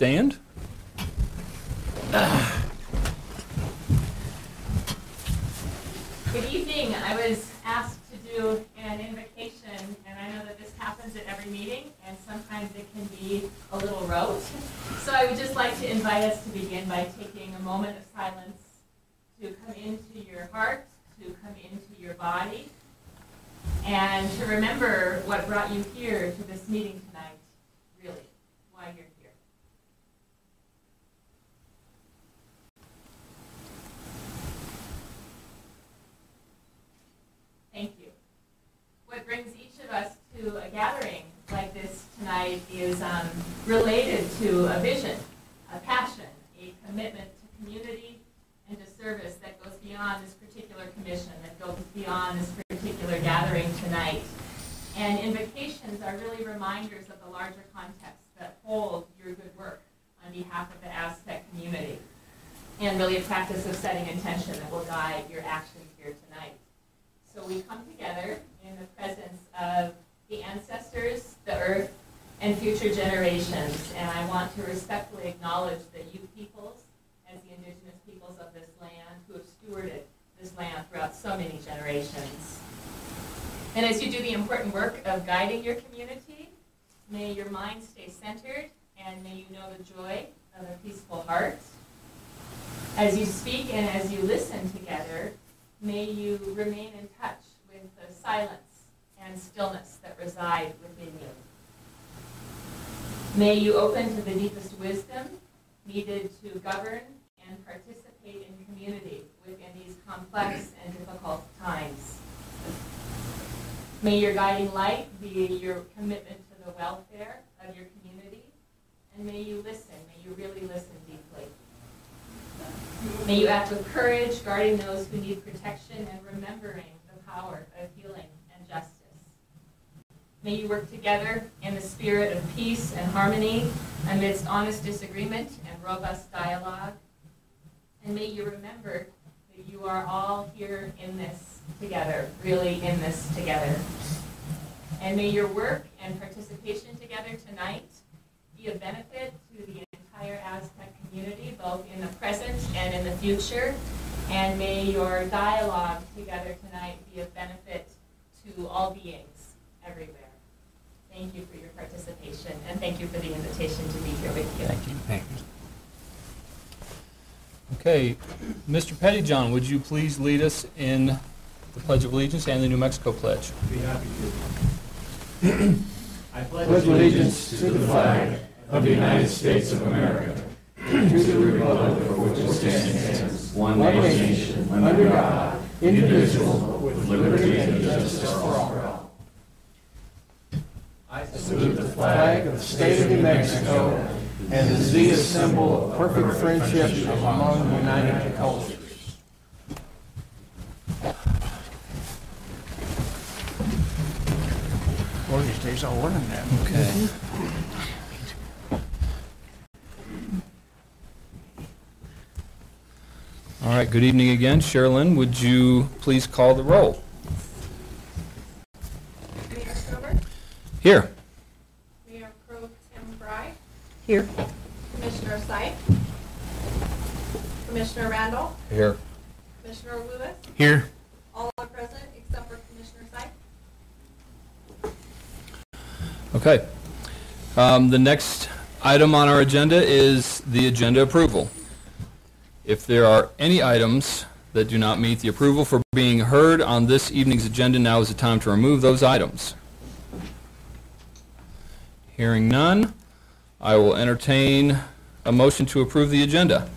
stand. Good evening. I was asked to do an invocation, and I know that this happens at every meeting, and sometimes it can be a little rote. So I would just like to invite us to begin by taking a moment of silence to come into your heart, to come into your body, and to remember what brought you here to this meeting tonight, really, why you're here. Thank you. What brings each of us to a gathering like this tonight is related to a vision, a passion, a commitment to community and to service that goes beyond this particular commission, that goes beyond this particular gathering tonight. And invocations are really reminders of the larger context that hold your good work on behalf of the Aztec community, and really a practice of setting intention that will guide your actions here tonight. So we come together in the presence of the ancestors, the earth, and future generations. And I want to respectfully acknowledge the you peoples as the indigenous peoples of this land who have stewarded this land throughout so many generations. And as you do the important work of guiding your community, may your mind stay centered and may you know the joy of a peaceful heart. As you speak and as you listen together, may you remain in touch with the silence and stillness that reside within you. May you open to the deepest wisdom needed to govern and participate in community within these complex and difficult times. May your guiding light be your commitment to the welfare of your community, and may you listen, may you really listen deeply. May you act with courage, guarding those who need protection and remembering the power of healing and justice. May you work together in the spirit of peace and harmony amidst honest disagreement and robust dialogue. And may you remember that you are all here in this together, really in this together. And may your work and participation together tonight be a benefit to the entire Aztec community, both in the present and in the future. And may your dialogue together tonight be of benefit to all beings everywhere. Thank you for your participation, and thank you for the invitation to be here with you. Thank you. Thank you. Okay, Mr. Pettyjohn, would you please lead us in the Pledge of Allegiance and the New Mexico Pledge? I'd be happy to. I pledge allegiance to the flag of the United States of America, to the republic for which it stands, one nation, under God, indivisible, with liberty and justice for all. I salute the flag of the state of New Mexico and is the symbol of perfect friendship among united cultures. Boy, these days I'll learn that. Okay. All right, good evening again. Sherilyn, would you please call the roll? Mayor Stover? Here. Mayor Pro Tem Fry? Here. Commissioner Syke? Commissioner Randall? Here. Commissioner Lewis? Here. All are present except for Commissioner Syke. Okay. The next item on our agenda is the agenda approval. If there are any items that do not meet the approval for being heard on this evening's agenda, now is the time to remove those items. Hearing none, I will entertain a motion to approve the agenda.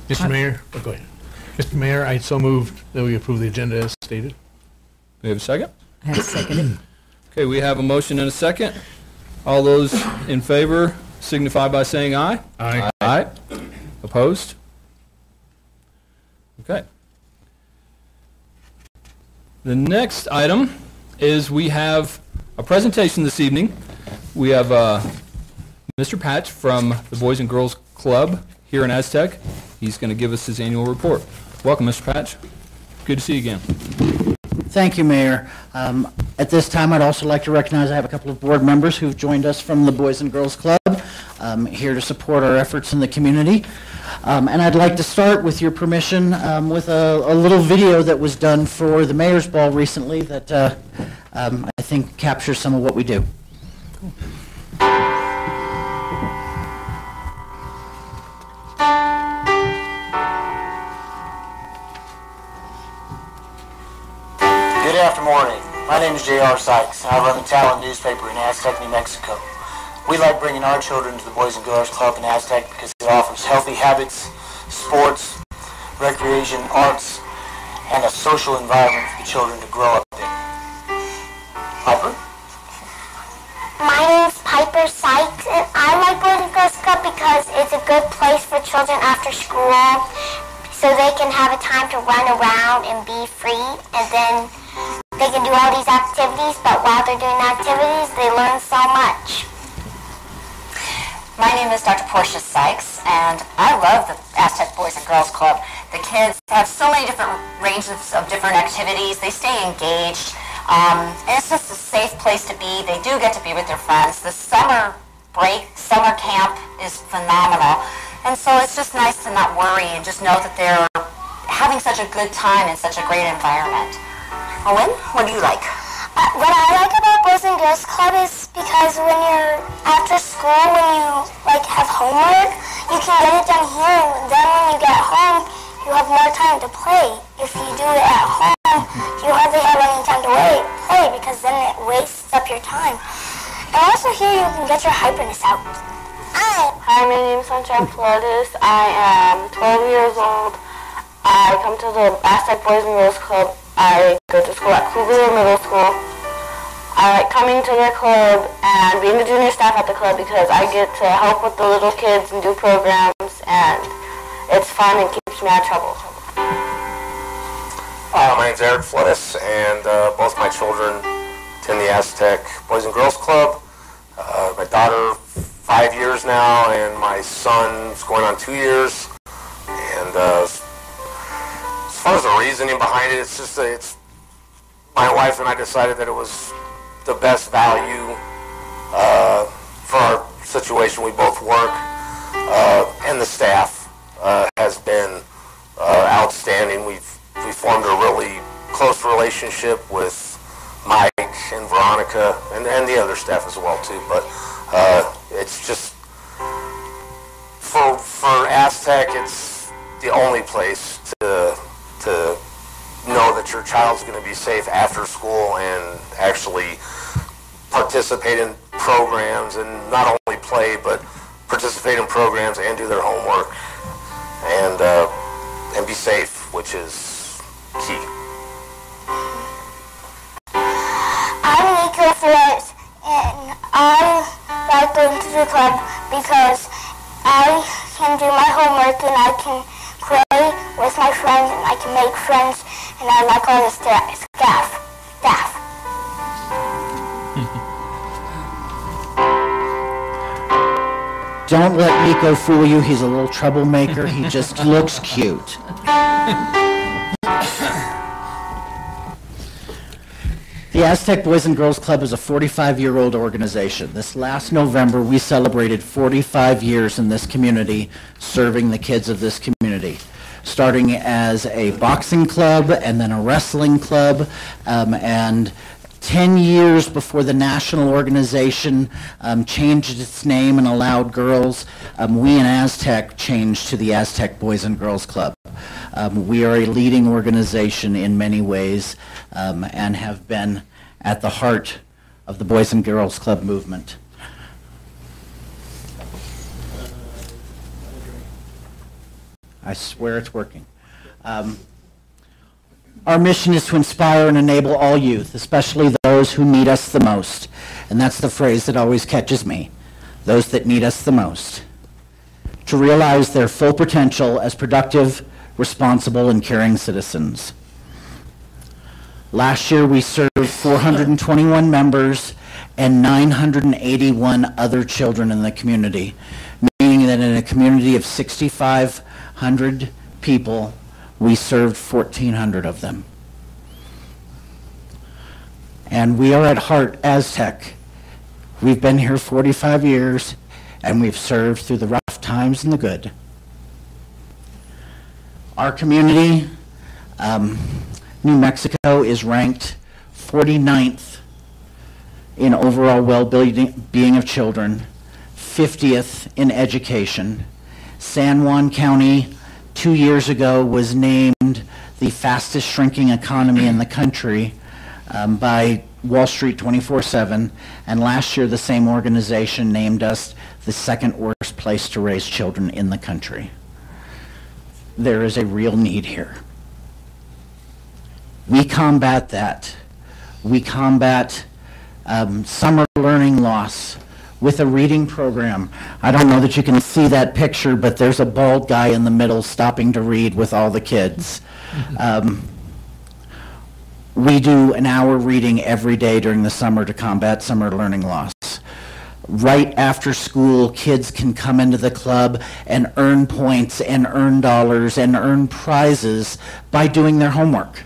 Mr. Mayor, go ahead. Mr. Mayor, I so moved that we approve the agenda as stated. Do we have a second? I have seconded. Okay, we have a motion and a second. All those in favor signify by saying aye. Aye. Aye. Opposed? Okay. The next item is we have a presentation this evening. We have Mr. Patch from the Boys and Girls Club here in Aztec. He's going to give us his annual report. Welcome, Mr. Patch. Good to see you again. Thank you, Mayor. At this time, I'd also like to recognize I have a couple of board members who've joined us from the Boys and Girls Club. here to support our efforts in the community. And I'd like to start, with your permission, with a little video that was done for the Mayor's Ball recently that I think captures some of what we do. Good afternoon. My name is J.R. Sykes, and I run the Talent newspaper in Aztec, New Mexico. We like bringing our children to the Boys and Girls Club in Aztec because it offers healthy habits, sports, recreation, arts, and a social environment for the children to grow up in. Piper? My name is Piper Sykes, and I like Boys and Girls Club because it's a good place for children after school, so they can have a time to run around and be free, and then they can do all these activities, but while they're doing activities, they learn so much. My name is Dr. Portia Sykes, and I love the Aztec Boys and Girls Club. The kids have so many different ranges of different activities. They stay engaged, and it's just a safe place to be. They do get to be with their friends. The summer camp is phenomenal, and so it's just nice to not worry and just know that they're having such a good time in such a great environment. Owen, what do you like? What I like about Boys and Girls Club is because when you're after school, when you have homework, you can get it done here, and then when you get home, you have more time to play. If you do it at home, you hardly have any time to play because then it wastes up your time. And also here you can get your hyperness out. Hi, my name is Sunshine Flores. I am 12 years old. I come to the Aztec Boys and Girls Club. I go to school at Cougar Middle School. I like coming to the club and being the junior staff at the club because I get to help with the little kids and do programs, and it's fun and keeps me out of trouble. My name's Eric Flores, and both my children attend the Aztec Boys and Girls Club. My daughter, 5 years now, and my son's going on 2 years. And as far as the reasoning behind it, it's just my wife and I decided that it was the best value for our situation. We both work, and the staff has been outstanding. We formed a really close relationship with Mike and Veronica and the other staff as well too. But it's just for Aztec, it's the only place to know that your child's going to be safe after school and actually participate in programs, and not only play but participate in programs and do their homework and be safe, which is key. I'm Nico Flores, and I like going to the club because I can do my homework and I can play with my friends and I can make friends, and I like all the staff. Don't let Nico fool you. He's a little troublemaker. He just looks cute. The Aztec Boys and Girls Club is a 45-year-old organization. This last November, we celebrated 45 years in this community, serving the kids of this community, starting as a boxing club and then a wrestling club, and 10 years before the national organization changed its name and allowed girls, we in Aztec changed to the Aztec Boys and Girls Club. We are a leading organization in many ways, and have been at the heart of the Boys and Girls Club movement. I swear it's working. Our mission is to inspire and enable all youth, especially those who need us the most. And that's the phrase that always catches me, those that need us the most, to realize their full potential as productive, responsible, and caring citizens. Last year, we served 421 members and 981 other children in the community, meaning that in a community of 6,500 people, we served 1,400 of them. And we are at heart Aztec. We've been here 45 years, and we've served through the rough times and the good. Our community, New Mexico, is ranked 49th in overall well-being of children, 50th in education. San Juan County 2 years ago was named the fastest shrinking economy in the country by Wall Street 24/7, and last year the same organization named us the second worst place to raise children in the country. There is a real need here. We combat that. We combat summer learning loss with a reading program. I don't know that you can see that picture, but there's a bald guy in the middle stopping to read with all the kids. We do an hour reading every day during the summer to combat summer learning loss. Right after school, kids can come into the club and earn points and earn dollars and earn prizes by doing their homework.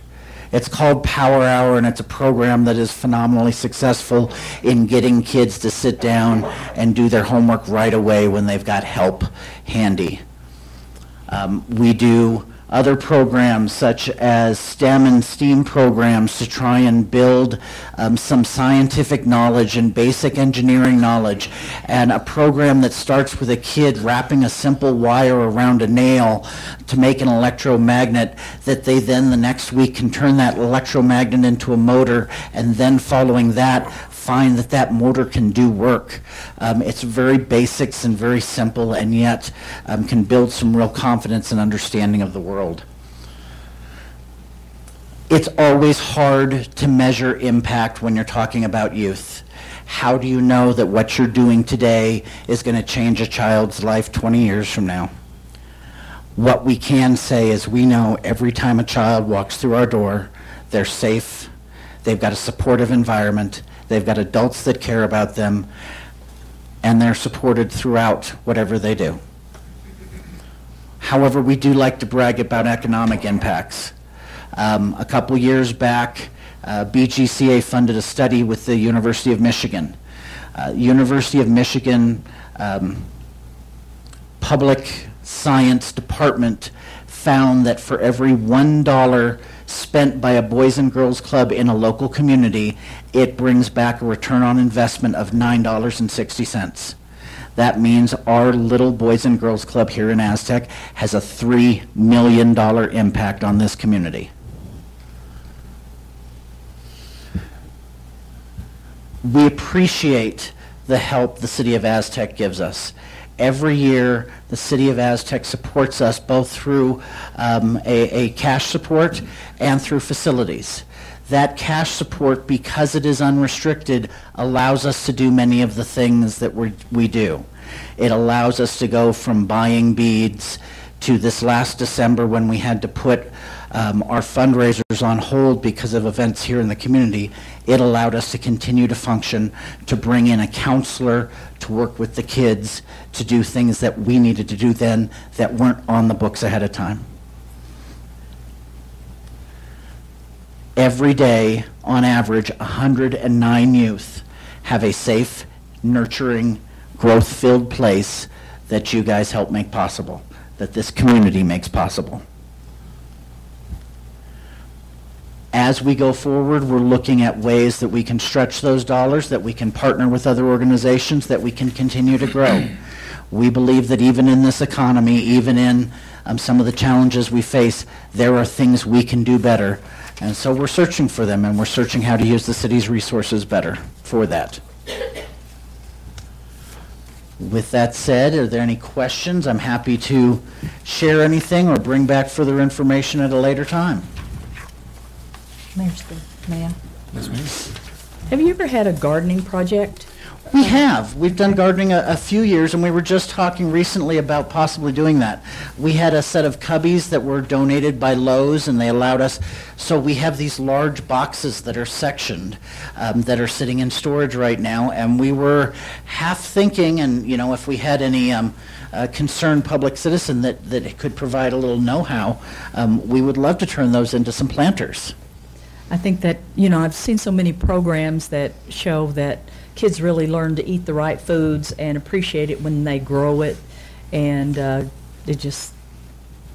It's called Power Hour, and it's a program that is phenomenally successful in getting kids to sit down and do their homework right away when they've got help handy. We do other programs such as STEM and STEAM programs to try and build some scientific knowledge and basic engineering knowledge, and a program that starts with a kid wrapping a simple wire around a nail to make an electromagnet that they then the next week can turn that electromagnet into a motor, and then following that find that that motor can do work. It's very basics and very simple, and yet can build some real confidence and understanding of the world. It's always hard to measure impact when you're talking about youth. How do you know that what you're doing today is going to change a child's life 20 years from now? What we can say is we know every time a child walks through our door, they're safe, they've got a supportive environment, they've got adults that care about them, and they're supported throughout whatever they do. However, we do like to brag about economic impacts. A couple years back, BGCA funded a study with the University of Michigan. University of Michigan Public Science Department found that for every $1 spent by a Boys and Girls Club in a local community, it brings back a return on investment of $9.60. That means our little Boys and Girls Club here in Aztec has a $3 million impact on this community. We appreciate the help the City of Aztec gives us. Every year, the City of Aztec supports us both through a cash support and through facilities. That cash support, because it is unrestricted, allows us to do many of the things that we do. It allows us to go from buying beads to this last December when we had to put our fundraisers on hold because of events here in the community. It allowed us to continue to function, to bring in a counselor to work with the kids, to do things that we needed to do then that weren't on the books ahead of time. Every day, on average, 109 youth have a safe, nurturing, growth-filled place that you guys help make possible, that this community makes possible. As we go forward, we're looking at ways that we can stretch those dollars, that we can partner with other organizations, that we can continue to grow. We believe that even in this economy, even in some of the challenges we face, there are things we can do better. And so we're searching for them, and we're searching how to use the city's resources better for that. With that said, are there any questions? I'm happy to share anything or bring back further information at a later time. Ma'am. Have you ever had a gardening project? We have. We've done gardening a few years, and we were just talking recently about possibly doing that. We had a set of cubbies that were donated by Lowe's, and they allowed us, so we have these large boxes that are sectioned, that are sitting in storage right now, and we were half thinking, and you know, if we had any concerned public citizen that could provide a little know-how, we would love to turn those into some planters. I think that, you know, I've seen so many programs that show that kids really learn to eat the right foods and appreciate it when they grow it. And it just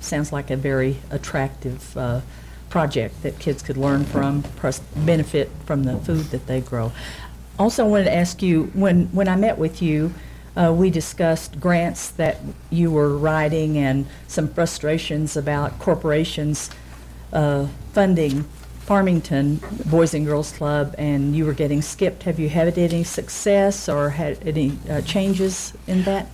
sounds like a very attractive project that kids could learn from, plus benefit from the food that they grow. Also, I wanted to ask you, when I met with you, we discussed grants that you were writing and some frustrations about corporations funding Farmington Boys and Girls Club, and you were getting skipped. Have you had any success or had any changes in that?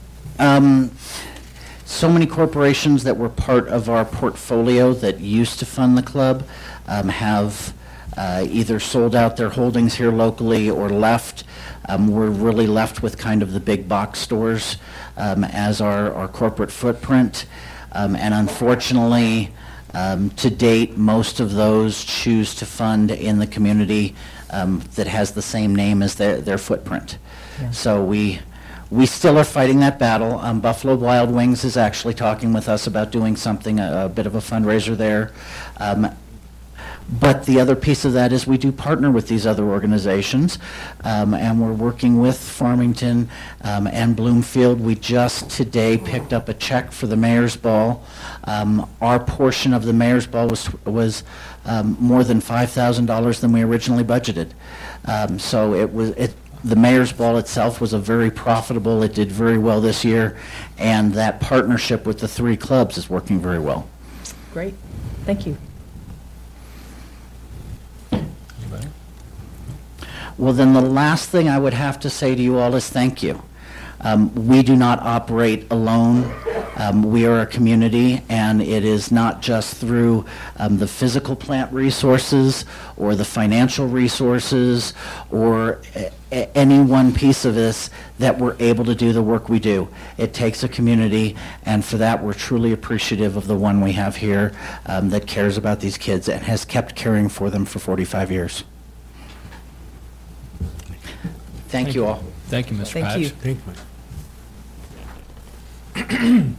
So many corporations that were part of our portfolio that used to fund the club have either sold out their holdings here locally or left. We're really left with kind of the big box stores as our corporate footprint. And unfortunately, to date, most of those choose to fund in the community that has the same name as their footprint. Yeah. So we still are fighting that battle. Buffalo Wild Wings is actually talking with us about doing something, a bit of a fundraiser there. But the other piece of that is we do partner with these other organizations, and we're working with Farmington and Bloomfield. We just today picked up a check for the Mayor's Ball. Our portion of the Mayor's Ball was more than $5,000 than we originally budgeted. So the Mayor's Ball itself was a very profitable. It did very well this year, and that partnership with the 3 clubs is working very well. Great. Thank you. Well, then the last thing I would have to say to you all is thank you. We do not operate alone. We are a community, and it is not just through the physical plant resources or the financial resources or any one piece of this that we're able to do the work we do. It takes a community, and for that we're truly appreciative of the one we have here that cares about these kids and has kept caring for them for 45 years. Thank you all. Thank you, Mr. Thank Patch. you. Thank you.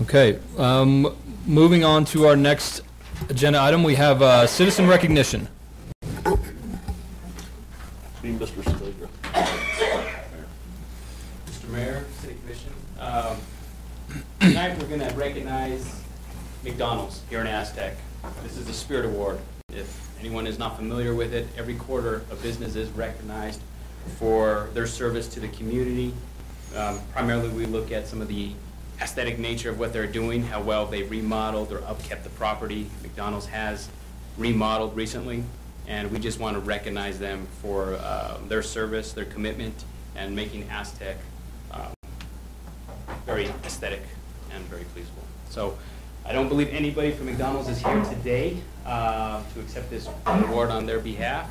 Okay, moving on to our next agenda item, we have citizen recognition. Mr. Slager. Mr. Mayor, City Commission, tonight we're going to recognize McDonald's here in Aztec. This is the Spirit Award. If anyone is not familiar with it, every quarter a business is recognized for their service to the community. Primarily we look at some of the aesthetic nature of what they're doing, how well they remodeled or upkept the property. McDonald's has remodeled recently, and we just want to recognize them for their service, their commitment, and making Aztec very aesthetic and very pleasable. So I don't believe anybody from McDonald's is here today to accept this award on their behalf.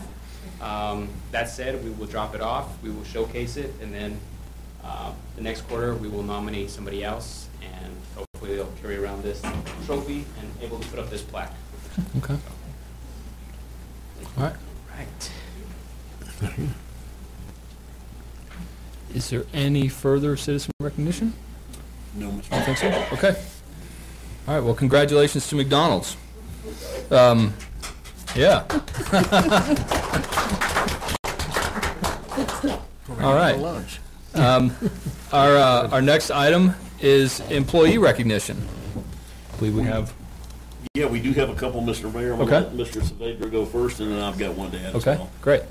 That said, we will drop it off, we will showcase it, and then the next quarter we will nominate somebody else, and hopefully they'll carry around this trophy and able to put up this plaque. Okay. All right. Right. Is there any further citizen recognition? No, Mr. I think so. Okay. All right. Well, congratulations to McDonald's. Yeah. All right. Our next item is employee recognition. I believe we have. Yeah, we do have a couple, Mr. Mayor. I'm Okay. going to let Mr. Saavedra go first, and then I've got one to add as Okay. well. Great.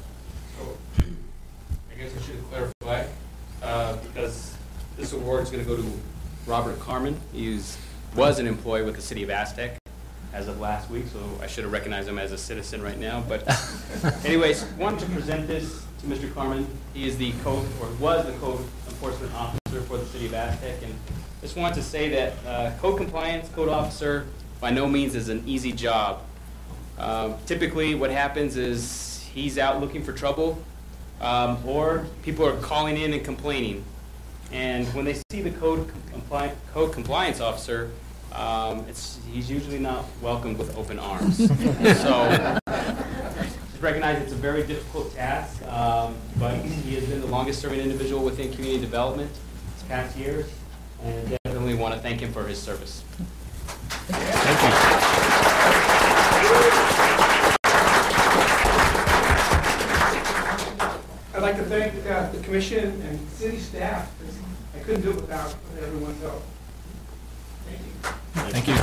I guess I should clarify, because this award is going to go to Robert Carmen. He was an employee with the city of Aztec as of last week, so I should have recognized him as a citizen right now. But anyways, wanted to present this to Mr. Carmen. He is the code, or was the code enforcement officer for the city of Aztec, and just wanted to say that code compliance, code officer, by no means is an easy job. Typically what happens is he's out looking for trouble, or people are calling in and complaining. And when they see the code compliance officer, he's usually not welcomed with open arms. So just recognize it's a very difficult task, but he has been the longest serving individual within community development this past years, and definitely want to thank him for his service. Thank you. I'd like to thank the commission and city staff. I couldn't do it without everyone's help. Thank you. Thank you.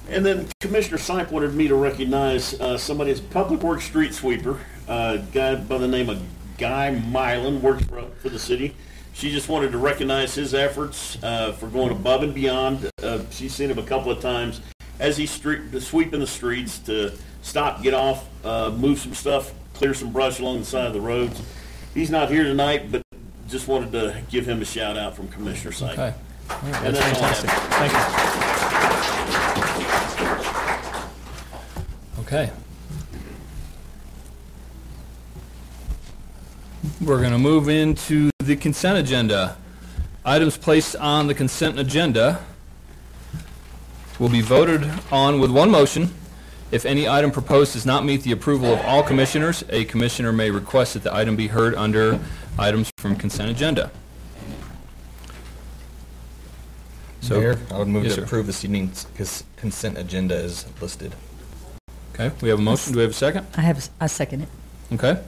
And then Commissioner Sipe wanted me to recognize somebody as public works street sweeper, a guy by the name of Guy Mylan, works for the city. She just wanted to recognize his efforts for going above and beyond. She's seen him a couple of times as he's sweeping the streets to stop, get off, move some stuff, clear some brush along the side of the roads. He's not here tonight, but just wanted to give him a shout out from Commissioner Sipe. Okay. All right, And that's fantastic. Thank you. Okay. We're going to move into the consent agenda. Items placed on the consent agenda will be voted on with one motion. If any item proposed does not meet the approval of all commissioners, a commissioner may request that the item be heard under items from consent agenda. So, Mayor, I would move yes, to sir. approve this evening's consent agenda as listed. Okay, we have a motion. Do we have a second? I second it. Okay.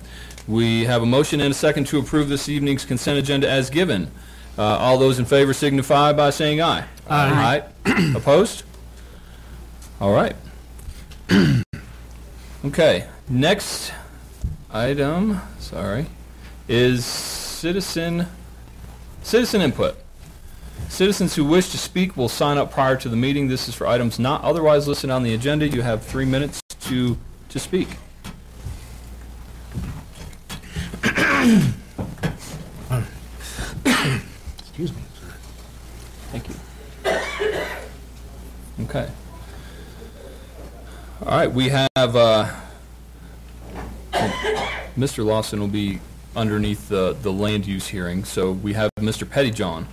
We have a motion and a second to approve this evening's consent agenda as given. All those in favor signify by saying aye. Aye. Aye. Opposed? All right. Okay. Next item, is citizen input. Citizens who wish to speak will sign up prior to the meeting. This is for items not otherwise listed on the agenda. You have 3 minutes to speak. Excuse me. Thank you. Okay. All right, we have, Mr. Lawson will be underneath the land use hearing, so we have Mr. Pettyjohn.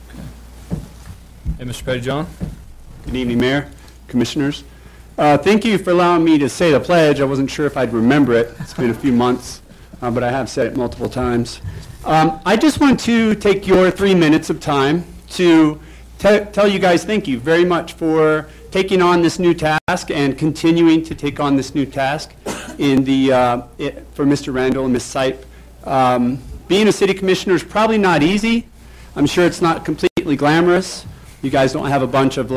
Okay. Hey, Mr. Pettyjohn. Good evening, Mayor, Commissioners. Thank you for allowing me to say the pledge. I wasn't sure if I'd remember it. It's been a few months, but I have said it multiple times. I just want to take your 3 minutes of time to tell you guys thank you very much for taking on this new task and continuing to take on this new task for Mr. Randall and Ms. Sipe. Being a city commissioner is probably not easy. I'm sure it's not completely glamorous. You guys don't have a bunch of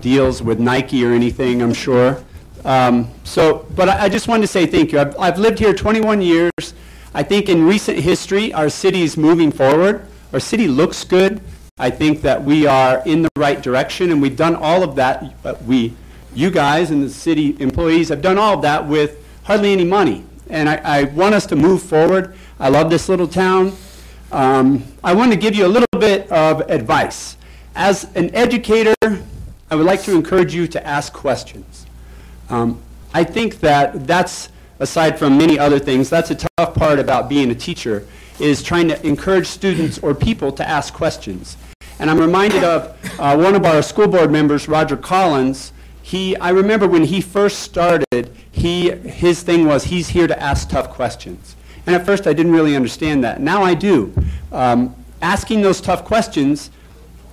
deals with Nike or anything, I'm sure. But I just wanted to say thank you. I've lived here 21 years. I think in recent history, our city is moving forward. Our city looks good. I think that we are in the right direction, and we've done all of that. You guys and the city employees have done all of that with hardly any money. And I want us to move forward. I love this little town. I want to give you a little bit of advice. As an educator, I would like to encourage you to ask questions. I think that's, aside from many other things, that's a tough part about being a teacher, is trying to encourage students or people to ask questions. And I'm reminded of one of our school board members, Roger Collins. I remember when he first started, his thing was he's here to ask tough questions. And at first I didn't really understand that. Now I do. Asking those tough questions,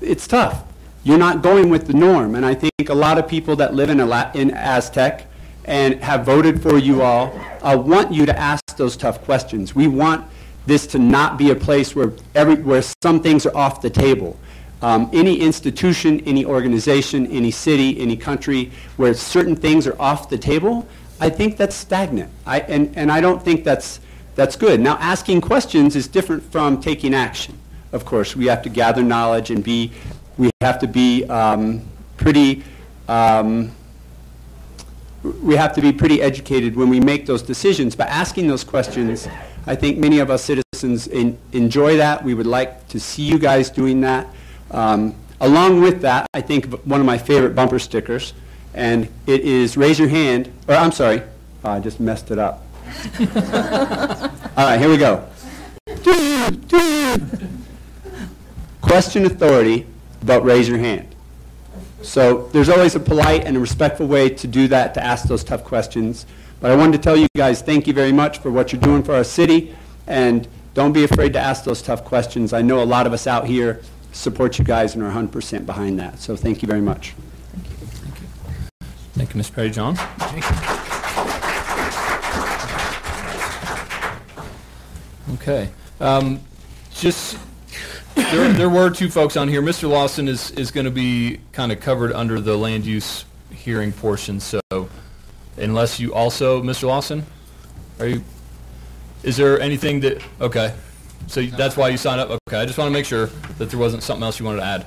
it's tough. You're not going with the norm. And I think a lot of people that live in Aztec and have voted for you all want you to ask those tough questions. We want this to not be a place where some things are off the table. Any institution, any organization, any city, any country where certain things are off the table, I think that's stagnant. And I don't think that's good. Now, asking questions is different from taking action. Of course, we have to gather knowledge and we have to be pretty educated when we make those decisions. But asking those questions, I think many of us citizens enjoy that. We would like to see you guys doing that. Along with that, I think one of my favorite bumper stickers, and it is raise your hand, or I'm sorry, I just messed it up. All right, here we go. Question authority, but raise your hand. So there's always a polite and a respectful way to do that, to ask those tough questions. But I wanted to tell you guys thank you very much for what you're doing for our city. And don't be afraid to ask those tough questions. I know a lot of us out here support you guys and are 100% behind that. So thank you very much. Thank you, Ms. Perry John. Okay. Just, there were two folks on here. Mr. Lawson is going to be kind of covered under the land use hearing portion, so unless you also, Mr. Lawson, is there anything that, okay, so that's why you signed up? Okay, I just want to make sure that there wasn't something else you wanted to add.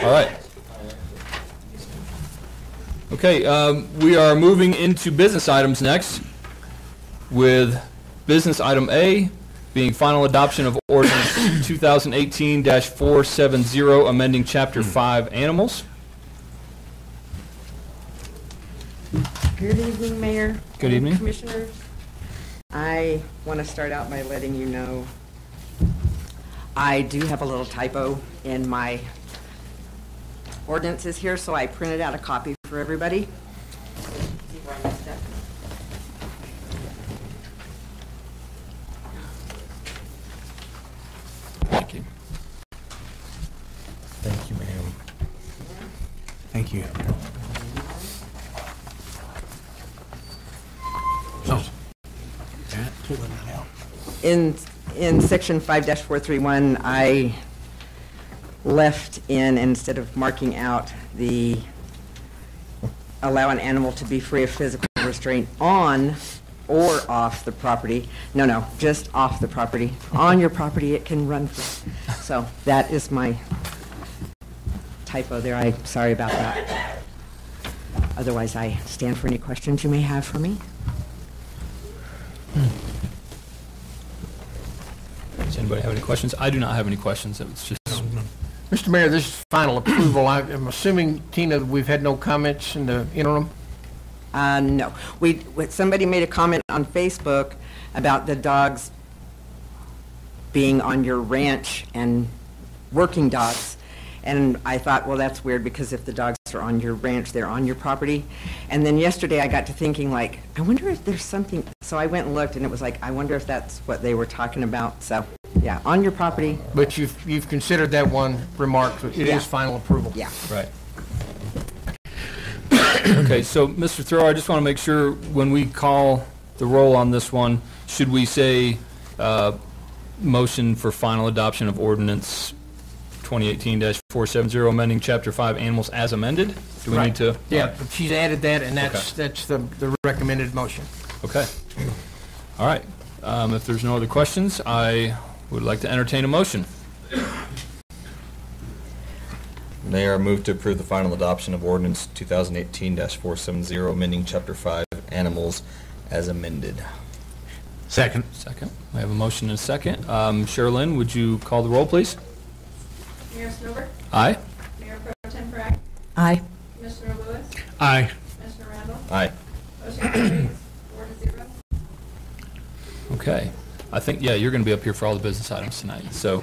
All right. Okay, we are moving into business items next, with business item A being final adoption of ordinance 2018-470, amending Chapter 5 Animals. Good evening, Mayor. Good evening. Commissioners. I want to start out by letting you know I do have a little typo in my ordinances here, so I printed out a copy for everybody. See where I messed up. Thank you. Thank you, ma'am. Thank you. Oh. In section 5-431, I left in, instead of marking out the allow an animal to be free of physical restraint on or off the property. No, just off the property. On your property, it can run free. So that is my typo there. I'm sorry about that. Otherwise, I stand for any questions you may have for me. Does anybody have any questions? I do not have any questions. It's just... Mr. Mayor, this is final approval. I'm assuming, Tina, we've had no comments in the interim? No. Somebody made a comment on Facebook about the dogs being on your ranch and working dogs. And I thought, well, that's weird, because if the dogs are on your ranch, they're on your property. And then yesterday I got to thinking, like, I wonder if there's something. So I went and looked, and it was like, I wonder if that's what they were talking about. So, yeah, on your property. But you've considered that one remark. It Yeah. is final approval. Yeah. Right. Okay, so Mr. Thrower, I just want to make sure when we call the roll on this one, should we say motion for final adoption of ordinance 2018-470, amending Chapter 5 Animals as amended? Do we Right. need to? Yeah, but she's added that, and that's the recommended motion. Okay. All right. If there's no other questions, I would like to entertain a motion. Mayor, I move to approve the final adoption of ordinance 2018-470, amending Chapter 5 Animals as amended. Second. Second. We have a motion and a second. Sherilyn, would you call the roll, please? Mayor Snover? Aye. Mayor Pro Tem Bragg? Aye. Commissioner Lewis? Aye. Commissioner Randall? Aye. Motion carries 4-0. Okay. I think, yeah, you're going to be up here for all the business items tonight. So,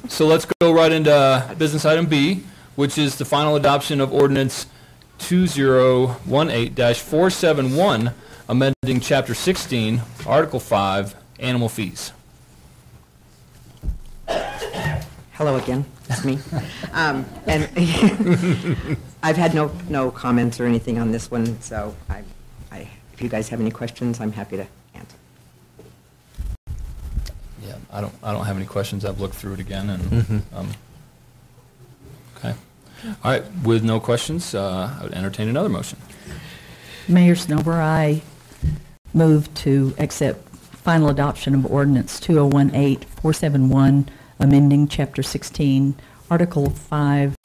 so let's go right into business item B, which is the final adoption of ordinance 2018-471, amending Chapter 16, Article 5, Animal Fees. Hello again, it's me. And I've had no comments or anything on this one, so if you guys have any questions, I'm happy to answer. Yeah, I don't have any questions. I've looked through it again, and okay. All right, with no questions, I would entertain another motion. Mayor Snover, I move to accept final adoption of ordinance 2018-471, amending Chapter 16, Article 5,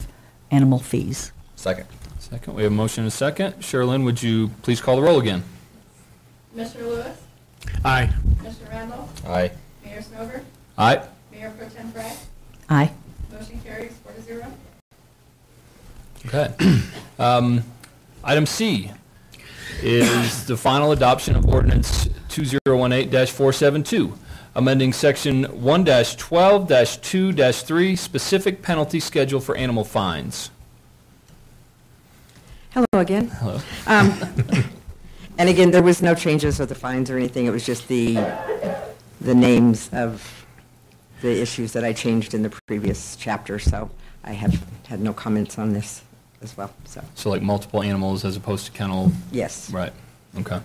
Animal Fees. Second. Second. We have a motion and a second. Sherilyn, would you please call the roll again? Commissioner Lewis? Aye. Commissioner Randall? Aye. Mayor Snover? Aye. Mayor Pro Tem Bragg? Aye. Motion carries 4-0. Okay. Item C is the final adoption of ordinance 2018-472, amending section 1-12-2-3, specific penalty schedule for animal fines. Hello again. Hello. And again, there was no changes of the fines or anything. It was just the the names of the issues that I changed in the previous chapter, so I have had no comments on this as well, so. So like multiple animals as opposed to kennel? Yes. Right, okay.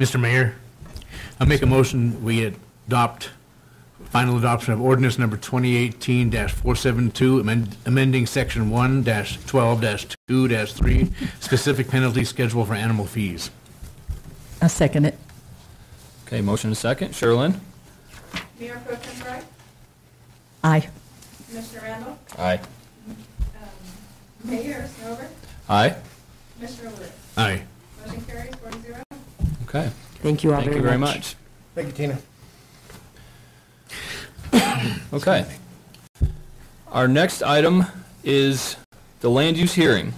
Mr. Mayor, I make a motion we adopt final adoption of ordinance number 2018-472, amending section 1-12-2-3, specific penalty schedule for animal fees. I second it. Okay, motion and second. Sherilyn? Mayor Pro Tem Wright? Aye. Commissioner Randall? Aye. Mayor Snover? Aye. Commissioner Lewis? Aye. Motion carries 4-0. Okay. Thank you all Thank you very much. Thank you, Tina. Okay. Our next item is the land use hearing.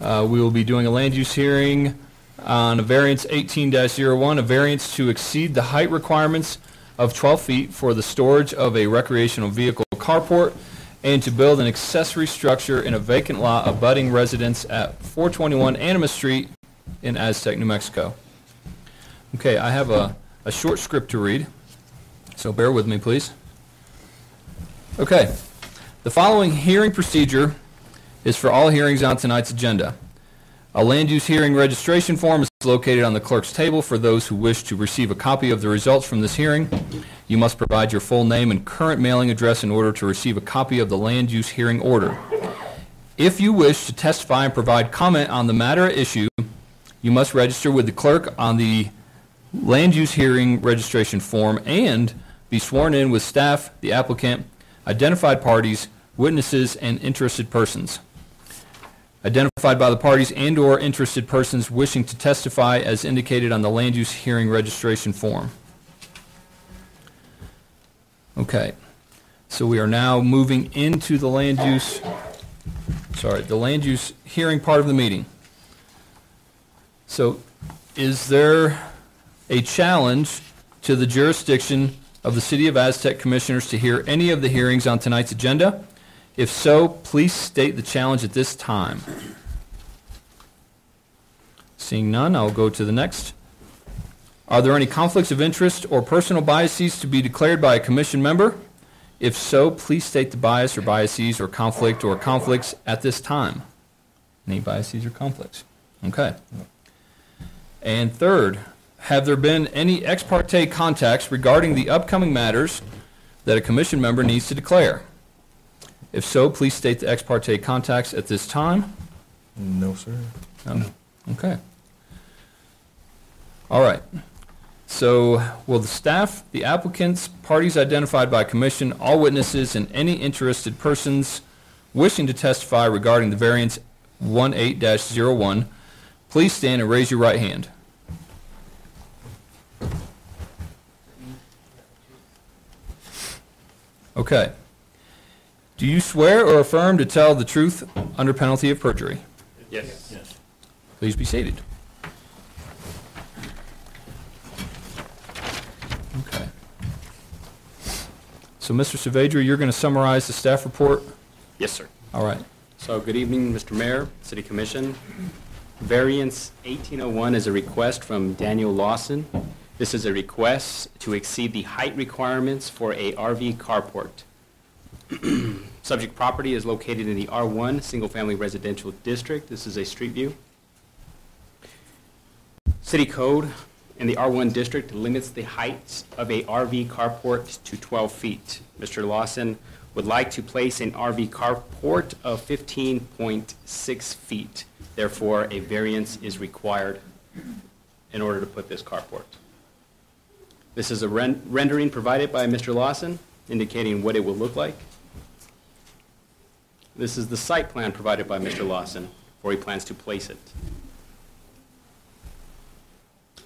We will be doing a land use hearing on a variance 18-01, a variance to exceed the height requirements of 12 feet for the storage of a recreational vehicle carport and to build an accessory structure in a vacant lot abutting residence at 421 Animas Street in Aztec, New Mexico. Okay, I have a short script to read, so bear with me, please. Okay, the following hearing procedure is for all hearings on tonight's agenda. A land use hearing registration form is located on the clerk's table for those who wish to receive a copy of the results from this hearing. You must provide your full name and current mailing address in order to receive a copy of the land use hearing order. If you wish to testify and provide comment on the matter at issue, you must register with the clerk on the land use hearing registration form and be sworn in with staff, the applicant, identified parties, witnesses, and interested persons. Identified by the parties and/or interested persons wishing to testify as indicated on the land use hearing registration form. Okay, so we are now moving into the land use hearing part of the meeting. So is there a challenge to the jurisdiction of the City of Aztec Commissioners to hear any of the hearings on tonight's agenda? If so, please state the challenge at this time. Seeing none, I'll go to the next. Are there any conflicts of interest or personal biases to be declared by a commission member? If so, please state the bias or biases or conflicts at this time. Any biases or conflicts? Okay. And third, have there been any ex parte contacts regarding the upcoming matters that a commission member needs to declare? If so, please state the ex parte contacts at this time. No, sir. No. Okay. All right. So will the staff, the applicants, parties identified by commission, all witnesses, and any interested persons wishing to testify regarding the variance 18-01, please stand and raise your right hand. Okay. Do you swear or affirm to tell the truth under penalty of perjury? Yes. Yes. Please be seated. Okay. So, Mr. Saavedra, you're going to summarize the staff report? Yes, sir. All right. So good evening, Mr. Mayor, City Commission. Variance 1801 is a request from Daniel Lawson. This is a request to exceed the height requirements for a RV carport. Subject property is located in the R1 Single Family Residential District. This is a street view. City Code in the R1 district limits the height of a RV carport to 12 feet. Mr. Lawson would like to place an RV carport of 15.6 feet. Therefore, a variance is required in order to put this carport. This is a rendering provided by Mr. Lawson, indicating what it will look like. This is the site plan provided by Mr. Lawson, where he plans to place it.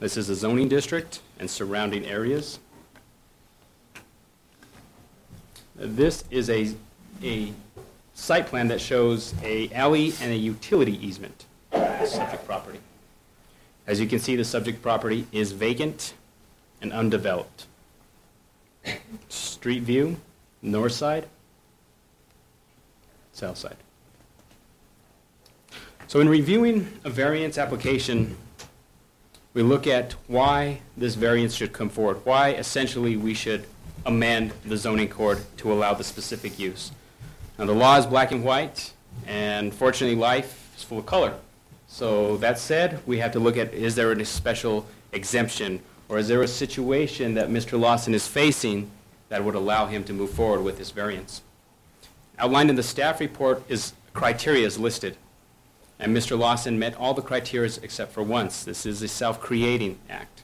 This is a zoning district and surrounding areas. This is a site plan that shows a alley and a utility easement on the subject property. As you can see, the subject property is vacant and undeveloped. Street view, north side, south side. So in reviewing a variance application, we look at why this variance should come forward, why essentially we should amend the zoning code to allow the specific use. Now, the law is black and white, and fortunately, life is full of color. So that said, we have to look at, is there a special exemption, or is there a situation that Mr. Lawson is facing that would allow him to move forward with this variance? Outlined in the staff report is criteria is listed, and Mr. Lawson met all the criteria except for once. This is a self-creating act.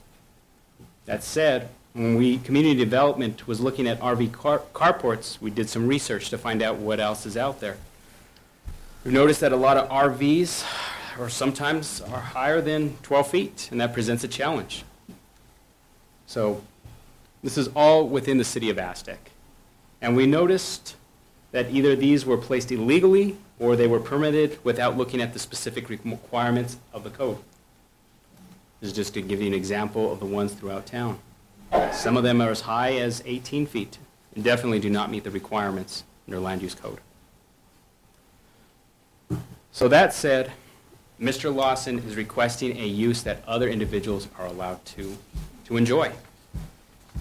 That said, when community development was looking at RV carports, we did some research to find out what else is out there. We've noticed that a lot of RVs or sometimes are higher than 12 feet, and that presents a challenge. So this is all within the city of Aztec. And we noticed that either these were placed illegally or they were permitted without looking at the specific requirements of the code. This is just to give you an example of the ones throughout town. Some of them are as high as 18 feet and definitely do not meet the requirements in their land use code. So that said, Mr. Lawson is requesting a use that other individuals are allowed to enjoy.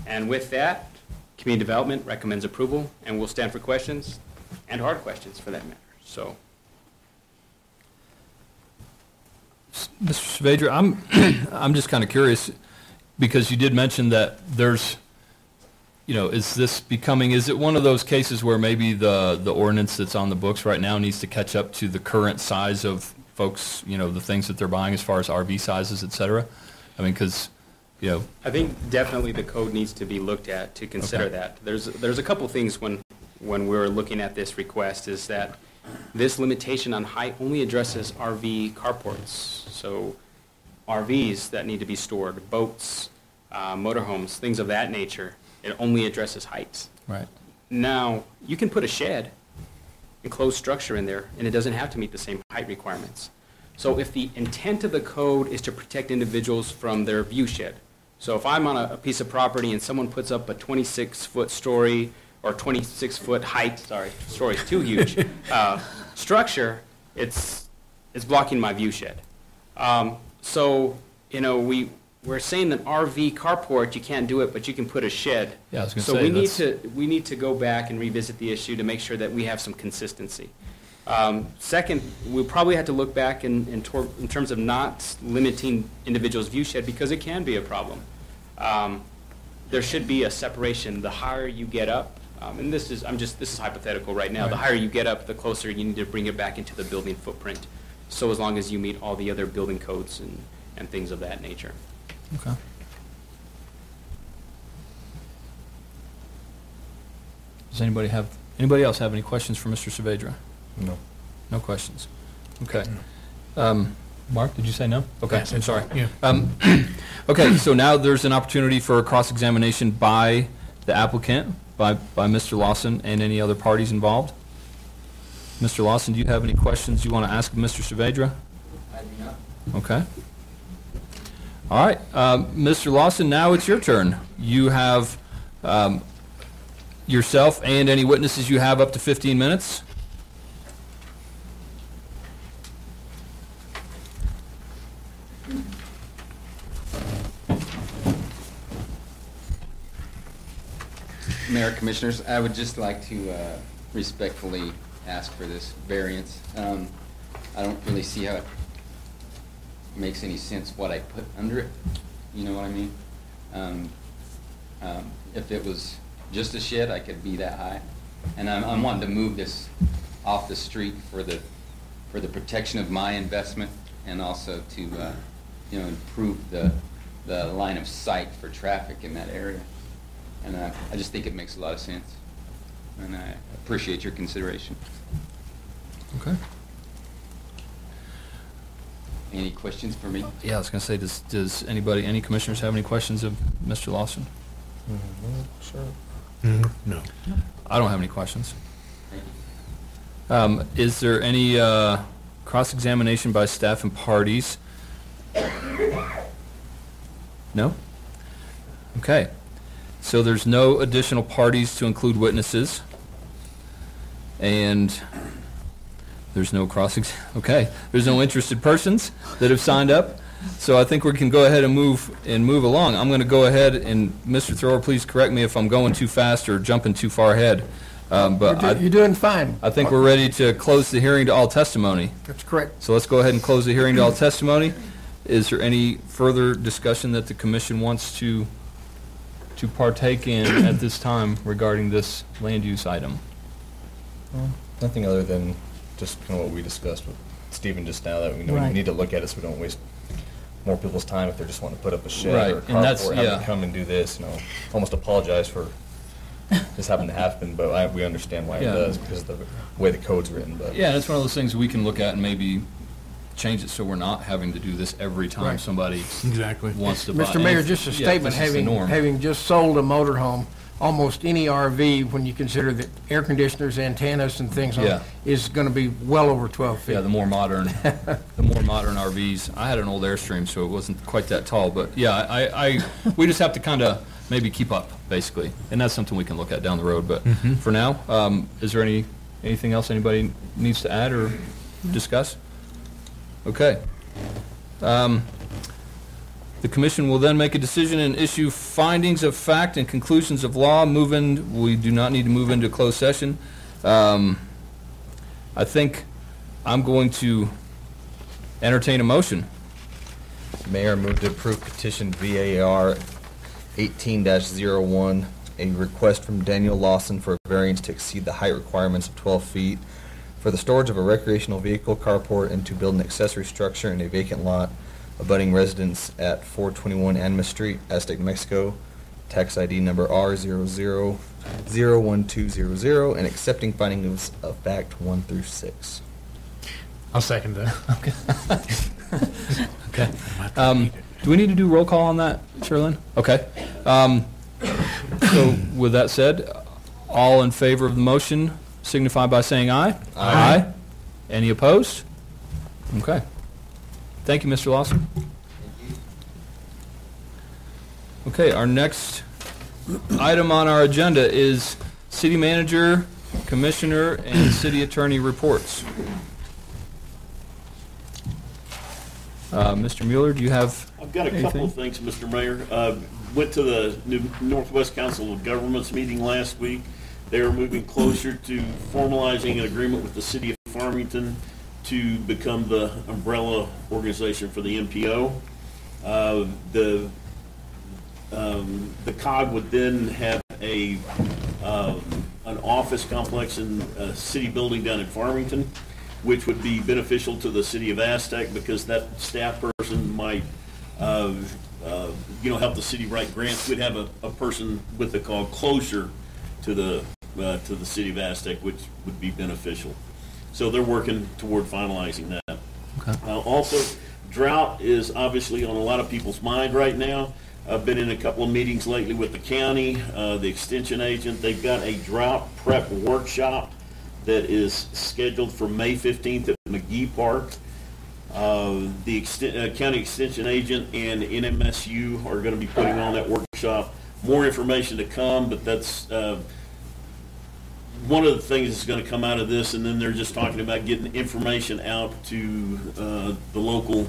And with that, community development recommends approval, and we'll stand for questions and hard questions for that matter. So, Mr. Saavedra, I'm just kind of curious, because you did mention that there's, is it one of those cases where maybe the ordinance that's on the books right now needs to catch up to the current size of folks, the things that they're buying as far as RV sizes, et cetera? I mean, because, I think definitely the code needs to be looked at to consider that. There's a couple things when we're looking at this request, is that this limitation on height only addresses RV carports. So RVs that need to be stored, boats, motorhomes, things of that nature. It only addresses heights. Right. Now, you can put a shed, enclosed structure in there, and it doesn't have to meet the same height requirements. So if the intent of the code is to protect individuals from their view shed, so if I'm on a piece of property and someone puts up a 26-foot story or 26-foot height, sorry, story's too huge, structure, it's blocking my view shed. So, we're saying that RV carport, you can't do it, but you can put a shed. Yeah, I was going to say, So we need to go back and revisit the issue to make sure that we have some consistency. Second, we'll probably have to look back in terms of not limiting individuals' view shed, because it can be a problem. There should be a separation. The higher you get up, and this is hypothetical right now. Right. The higher you get up, the closer you need to bring it back into the building footprint. So as long as you meet all the other building codes and things of that nature. Okay. Does anybody else have any questions for Mr. Saavedra? No. No questions. Okay. Mark, did you say no? Okay, Yes, I'm sorry. yeah. Okay, so now there's an opportunity for a cross-examination by the applicant, by Mr. Lawson, and any other parties involved. Mr. Lawson, do you have any questions you want to ask of Mr. Saavedra? I do not. Okay. All right, Mr. Lawson, now it's your turn. You have yourself and any witnesses you have up to 15 minutes. Mayor, Commissioners, I would just like to respectfully ask for this variance. I don't really see how it makes any sense what I put under it. You know what I mean? If it was just a shed, I could be that high. And I'm wanting to move this off the street for the protection of my investment, and also to improve the line of sight for traffic in that area. And I just think it makes a lot of sense, and I appreciate your consideration. Okay. Any questions for me? Yeah, I was going to say, does any commissioners have any questions of Mr. Lawson? Sure. No. I don't have any questions. Is there any cross-examination by staff and parties? No? Okay. So there's no additional parties to include witnesses, and there's no there's no interested persons that have signed up. So I think we can go ahead and move along. I'm going to go ahead and, Mr. Thrower, please correct me if I'm going too fast or jumping too far ahead. But You're doing fine. I think we're ready to close the hearing to all testimony. That's correct. So let's go ahead and close the hearing to all testimony. Is there any further discussion that the commission wants to partake in at this time regarding this land use item? Well, nothing other than just kind of what we discussed with Stephen just now, that we know Right. we need to look at it so we don't waste more people's time if they just want to put up a shed Right, or a and that's- carport, have yeah. them come and do this. Almost apologize for this having to happen, but we understand why Yeah. it does because of the way the code's written. But Yeah, it's one of those things we can look at and maybe change it so we're not having to do this every time Right. somebody wants to buy. Mr. Mayor, just a Yeah, statement, this is the norm. having just sold a motorhome, almost any RV, when you consider that air conditioners, antennas, and things on Yeah. it, is going to be well over 12 feet. Yeah, the more modern RVs. I had an old Airstream, so it wasn't quite that tall, but yeah, we just have to kind of maybe keep up, basically, and that's something we can look at down the road. But Mhm. for now, is there anything else anybody needs to add or discuss? Okay. The commission will then make a decision and issue findings of fact and conclusions of law. We do not need to move into closed session. I think I'm going to entertain a motion. Mayor, move to approve petition VAR 18-01, a request from Daniel Lawson for a variance to exceed the height requirements of 12 feet for the storage of a recreational vehicle carport and to build an accessory structure in a vacant lot abutting residents at 421 Animas Street, Aztec, New Mexico, tax ID number R00012000, and accepting findings of fact 1 through 6. I'll second that. Okay. Do we need to do roll call on that, Sherlyn? Okay. So with that said, all in favor of the motion signify by saying aye. Aye. Any opposed? Okay. Thank you, Mr. Lawson. Okay, our next item on our agenda is city manager, commissioner, and city attorney reports. Mr. Mueller, do you have I've got a couple of things, Mr. Mayor. Went to the Northwest Council of Governments meeting last week. They are moving closer to formalizing an agreement with the city of Farmington to become the umbrella organization for the MPO. The COG would then have an office complex in a city building down in Farmington, which would be beneficial to the city of Aztec because that staff person might, help the city write grants. We'd have a person with the COG closer to the city of Aztec, which would be beneficial. So they're working toward finalizing that. Okay. Also, drought is obviously on a lot of people's mind right now. I've been in a couple of meetings lately with the county, the extension agent. They've got a drought prep workshop that is scheduled for May 15th at McGee Park. The county extension agent and NMSU are going to be putting on that workshop. More information to come, but that's one of the things that's going to come out of this, and then they're just talking about getting information out to the local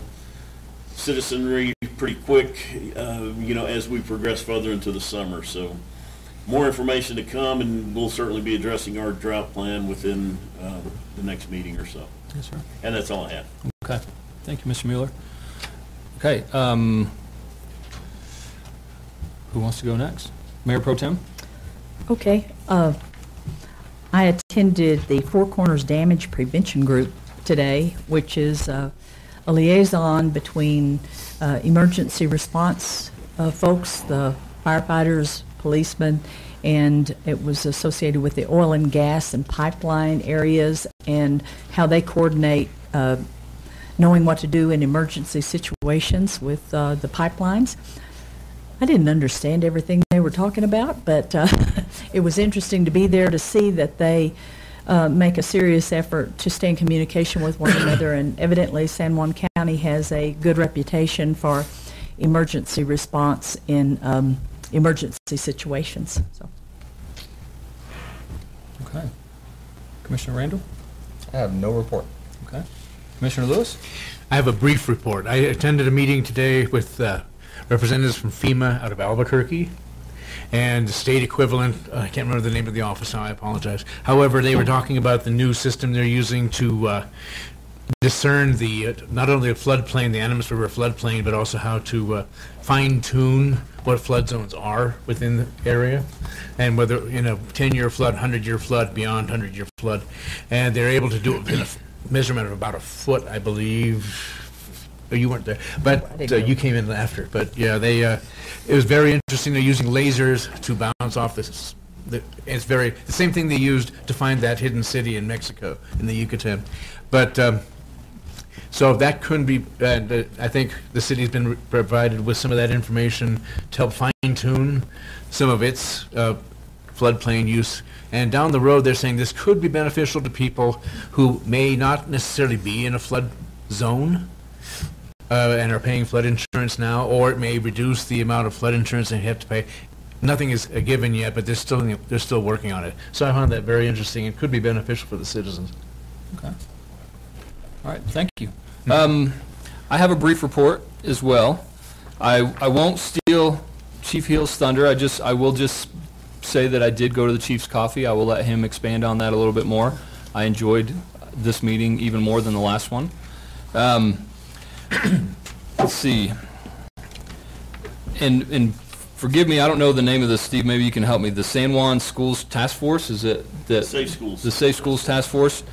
citizenry pretty quick, as we progress further into the summer. So more information to come, and we'll certainly be addressing our drought plan within the next meeting or so. Yes, sir. And that's all I have. Okay. Thank you, Mr. Mueller. Okay. Who wants to go next? Mayor Pro Tem? Okay. I attended the Four Corners Damage Prevention Group today, which is a liaison between emergency response folks, the firefighters, policemen, and it was associated with the oil and gas and pipeline areas and how they coordinate knowing what to do in emergency situations with the pipelines. I didn't understand everything they were talking about, but it was interesting to be there to see that they make a serious effort to stay in communication with one another, and evidently San Juan County has a good reputation for emergency response in emergency situations. So. Okay. Commissioner Randall? I have no report. Okay. Commissioner Lewis? I have a brief report. I attended a meeting today with representatives from FEMA out of Albuquerque and the state equivalent. I can't remember the name of the office now, I apologize. However, they were talking about the new system they're using to discern the not only the floodplain, the Animas River floodplain, but also how to fine-tune what flood zones are within the area, and whether in a 10-year flood, 100-year flood, beyond 100-year flood. And they're able to do it in a measurement of about a foot, I believe. Oh, you weren't there, but you came in after. But yeah, they it was very interesting. They're using lasers to bounce off this. It's the same thing they used to find that hidden city in Mexico, in the Yucatan. But so that couldn't be, I think the city's been provided with some of that information to help fine-tune some of its floodplain use. And down the road, they're saying this could be beneficial to people who may not necessarily be in a flood zone and are paying flood insurance now, or it may reduce the amount of flood insurance they have to pay. Nothing is a given yet, but they're still working on it. So I found that very interesting. It could be beneficial for the citizens. Okay. All right, thank you. I have a brief report as well. I won't steal Chief Heal's thunder. I will just say that I did go to the Chief's coffee. I will let him expand on that a little bit more. I enjoyed this meeting even more than the last one. Let's see. And forgive me, I don't know the name of this, Steve. Maybe you can help me. The San Juan Schools Task Force, is it? Safe Schools. The Safe Schools Task Force.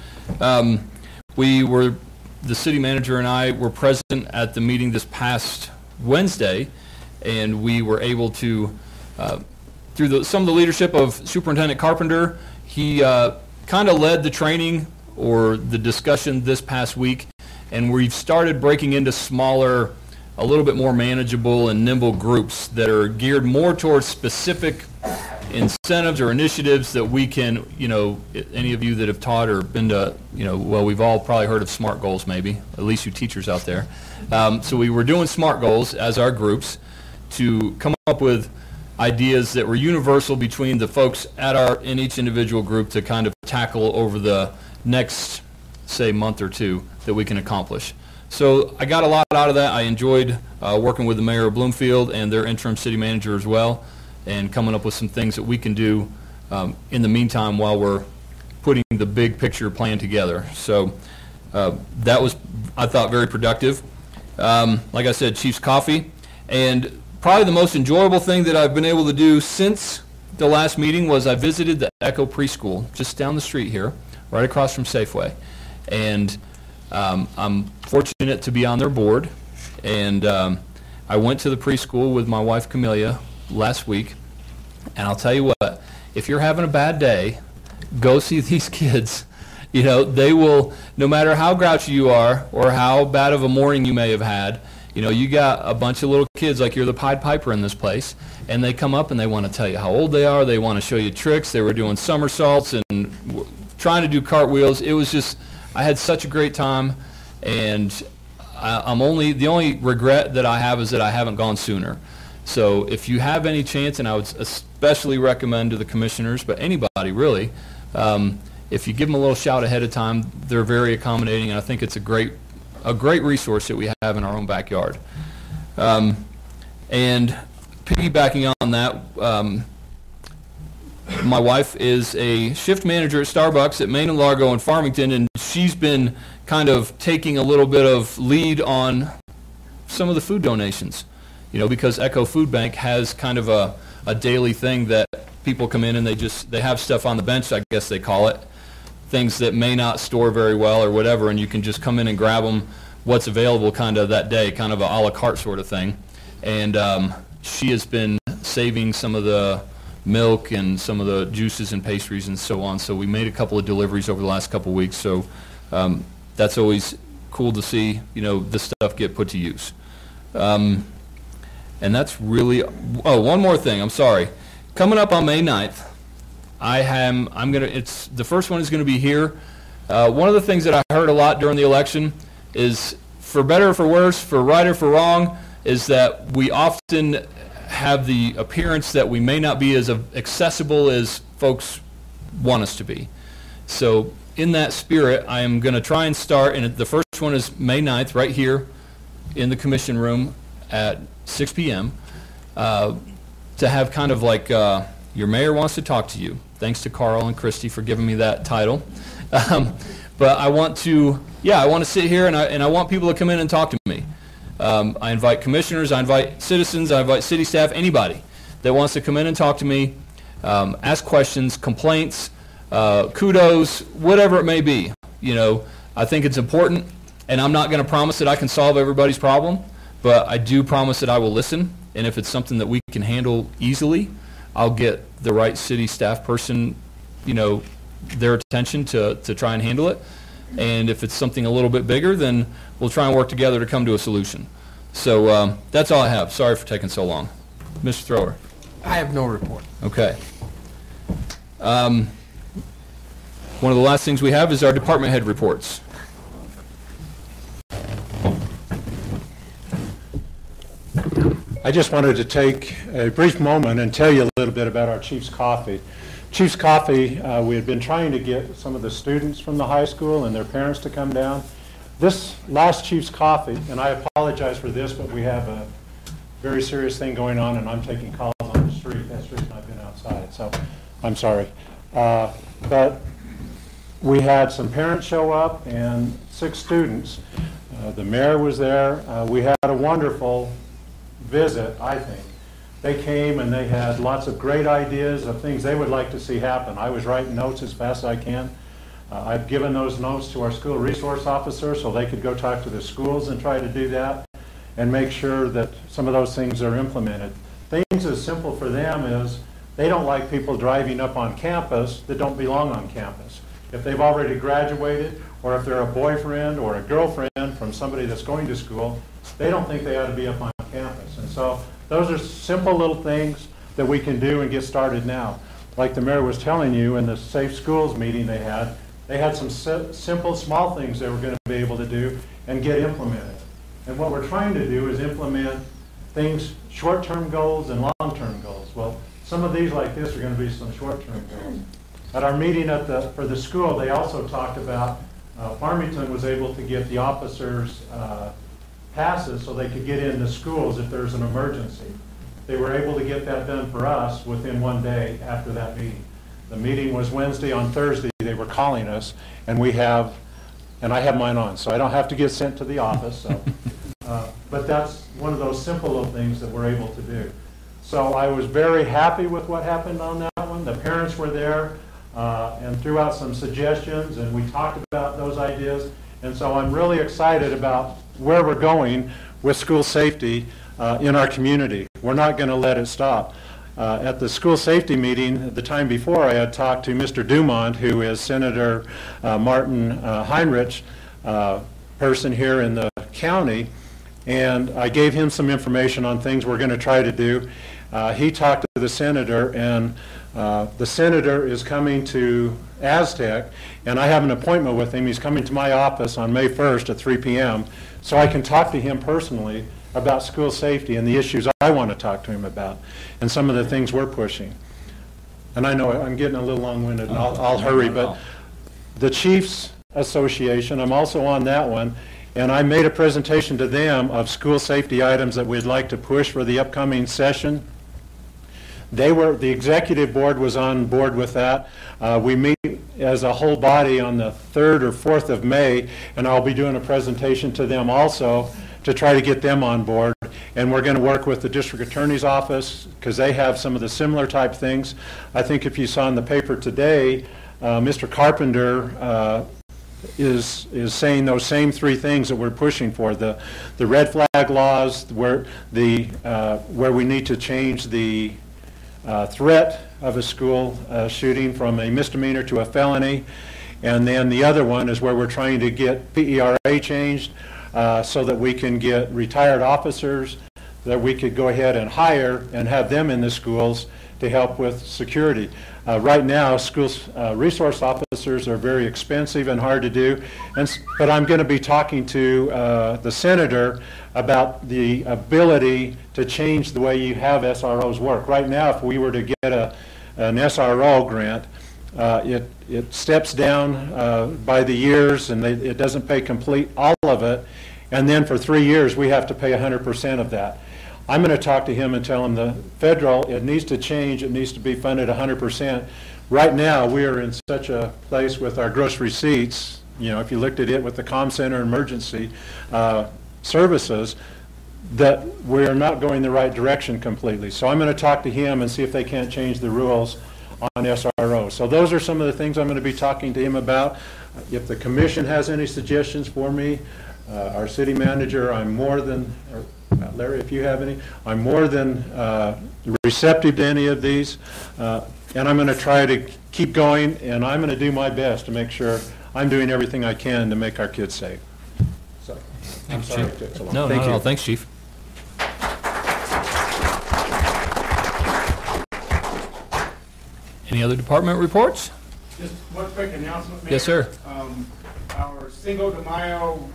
The city manager and I were present at the meeting this past Wednesday, and we were able to, through some of the leadership of Superintendent Carpenter, he kind of led the training or the discussion this past week, and we've started breaking into smaller, a little bit more manageable and nimble groups that are geared more towards specific incentives or initiatives that we can, any of you that have taught or been to, well, we've all probably heard of SMART goals maybe, at least you teachers out there. So we were doing SMART goals as our groups to come up with ideas that were universal between the folks in each individual group to kind of tackle over the next, say, month or two that we can accomplish. So I got a lot out of that. I enjoyed working with the mayor of Bloomfield and their interim city manager as well, and coming up with some things that we can do in the meantime while we're putting the big picture plan together. So that was, I thought, very productive. Like I said, Chief's Coffee. And probably the most enjoyable thing that I've been able to do since the last meeting was I visited the Echo Preschool just down the street here, right across from Safeway. And I'm fortunate to be on their board. And I went to the preschool with my wife, Camellia, last week, and I'll tell you what, if you're having a bad day, go see these kids. They will, no matter how grouchy you are or how bad of a morning you may have had, you got a bunch of little kids like you're the Pied Piper in this place, and they come up and they want to tell you how old they are. They want to show you tricks. They were doing somersaults and trying to do cartwheels. It was just, I had such a great time, and the only regret that I have is that I haven't gone sooner. So if you have any chance, and I would especially recommend to the commissioners, but anybody really, if you give them a little shout ahead of time, they're very accommodating, and I think it's a great resource that we have in our own backyard. And piggybacking on that, my wife is a shift manager at Starbucks at Main and Largo and Farmington, and she's been kind of taking a little bit of lead on some of the food donations. Because Echo Food Bank has kind of a daily thing that people come in and they have stuff on the bench, I guess they call it, things that may not store very well or whatever, and you can just come in and grab them what's available kind of that day, kind of a la carte sort of thing. And she has been saving some of the milk and some of the juices and pastries and so on. So we made a couple of deliveries over the last couple of weeks. So that's always cool to see, this stuff get put to use. And that's really, one more thing, I'm sorry. Coming up on May 9th, the first one is going to be here. One of the things that I heard a lot during the election is, for better or for worse, for right or for wrong, is that we often have the appearance that we may not be as accessible as folks want us to be. So in that spirit, I am going to try and start, and the first one is May 9th, right here in the commission room at 6 p.m. To have kind of like your mayor wants to talk to you. Thanks to Carl and Christy for giving me that title. But I want to, I want to sit here and I want people to come in and talk to me. I invite commissioners, I invite citizens, I invite city staff, anybody that wants to come in and talk to me, ask questions, complaints, kudos, whatever it may be. You know, I think it's important, and I'm not going to promise that I can solve everybody's problem, but I do promise that I will listen, and if it's something that we can handle easily, I'll get the right city staff person, you know, their attention to try and handle it. And if it's something a little bit bigger, then we'll try and work together to come to a solution. So that's all I have. Sorry for taking so long. Mr. Thrower. I have no report. Okay. One of the last things we have is our department head reports. I just wanted to take a brief moment and tell you a little bit about our Chief's Coffee. Chief's Coffee, we had been trying to get some of the students from the high school and their parents to come down. This last Chief's Coffee, and I apologize for this, but we have a very serious thing going on and I'm taking calls on the street. That's the reason I've been outside, so I'm sorry. But we had some parents show up and 6 students. The mayor was there. We had a wonderful visit, I think. They came and they had lots of great ideas of things they would like to see happen. I was writing notes as fast as I can. I've given those notes to our school resource officer so they could go talk to the schools and try to do that and make sure that some of those things are implemented. Things as simple for them as they don't like people driving up on campus that don't belong on campus. If they've already graduated, or if they're a boyfriend or a girlfriend from somebody that's going to school, they don't think they ought to be up on campus. And so those are simple little things that we can do and get started now. Like the mayor was telling you in the Safe Schools meeting they had some simple, small things they were going to be able to do and get implemented. And what we're trying to do is implement things, short-term goals and long-term goals. Well, some of these like this are going to be some short-term goals. At our meeting for the school, they also talked about Farmington was able to get the officers passes so they could get into schools if there's an emergency. They were able to get that done for us within 1 day after that meeting. The meeting was Wednesday. On Thursday, they were calling us, and I have mine on, so I don't have to get sent to the office. So, but that's one of those simple little things that we're able to do. So I was very happy with what happened on that one. The parents were there and threw out some suggestions, and we talked about those ideas. And so I'm really excited about where we're going with school safety in our community. We're not going to let it stop. At the school safety meeting the time before, I had talked to Mr. Dumont, who is Senator Martin Heinrich's person here in the county, and I gave him some information on things we're going to try to do. He talked to the senator, and the senator is coming to Aztec, and I have an appointment with him. He's coming to my office on May 1st at 3 p.m. so I can talk to him personally about school safety and the issues I want to talk to him about and some of the things we're pushing. And I know I'm getting a little long-winded, and I'll hurry, but the Chiefs Association, I'm also on that one, and I made a presentation to them of school safety items that we'd like to push for the upcoming session. The executive board was on board with that. We meet as a whole body on the 3rd or 4th of May, and I'll be doing a presentation to them also to try to get them on board. And we're going to work with the district attorney's office because they have some of the similar type things. I think if you saw in the paper today, Mr. Carpenter is saying those same 3 things that we're pushing for: the red flag laws, where we need to change the threat of a school shooting from a misdemeanor to a felony, and then the other one is where we're trying to get PERA changed so that we can get retired officers that we could go ahead and hire and have them in the schools to help with security. Right now, school resource officers are very expensive and hard to do, but I'm going to be talking to the senator about the ability to change the way you have SROs work. Right now, if we were to get an SRO grant, It steps down by the years, and it doesn't pay complete all of it. And then for 3 years, we have to pay 100% of that. I'm going to talk to him and tell him the federal, it needs to change. It needs to be funded 100%. Right now, we are in such a place with our gross receipts. You know, if you looked at it with the comm center emergency services, that we're not going the right direction completely. So I'm going to talk to him and see if they can't change the rules on SRO. So those are some of the things I'm going to be talking to him about. If the commission has any suggestions for me, our city manager, I'm more than, or Larry, if you have any, I'm more than receptive to any of these. And I'm going to try to keep going, and I'm going to do my best to make sure I'm doing everything I can to make our kids safe. So, I'm sorry it took so long. No, Thank not you. at all. Thanks, Chief. Any other department reports? Just one quick announcement, Mayor. Yes, sir. Our Cinco de Mayo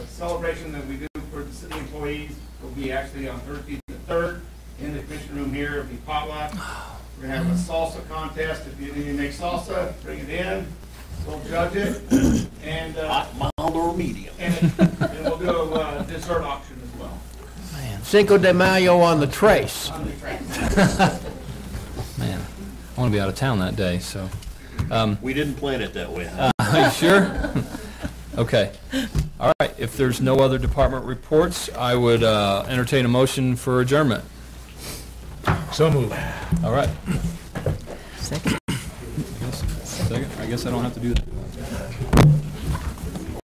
celebration that we do for the city employees will be actually on Thursday the 3rd in the commission room here. It'll be potluck. We're going to have a salsa contest. If you need to make salsa, bring it in. We'll judge it. And hot, mild, or medium. And we'll do a dessert auction as well. Cinco de Mayo on the trace. On the trace. Man, I want to be out of town that day, so. We didn't plan it that way. Are you sure? Okay. All right. If there's no other department reports, I would entertain a motion for adjournment. So moved. All right. Second. Second. I guess I don't have to do that.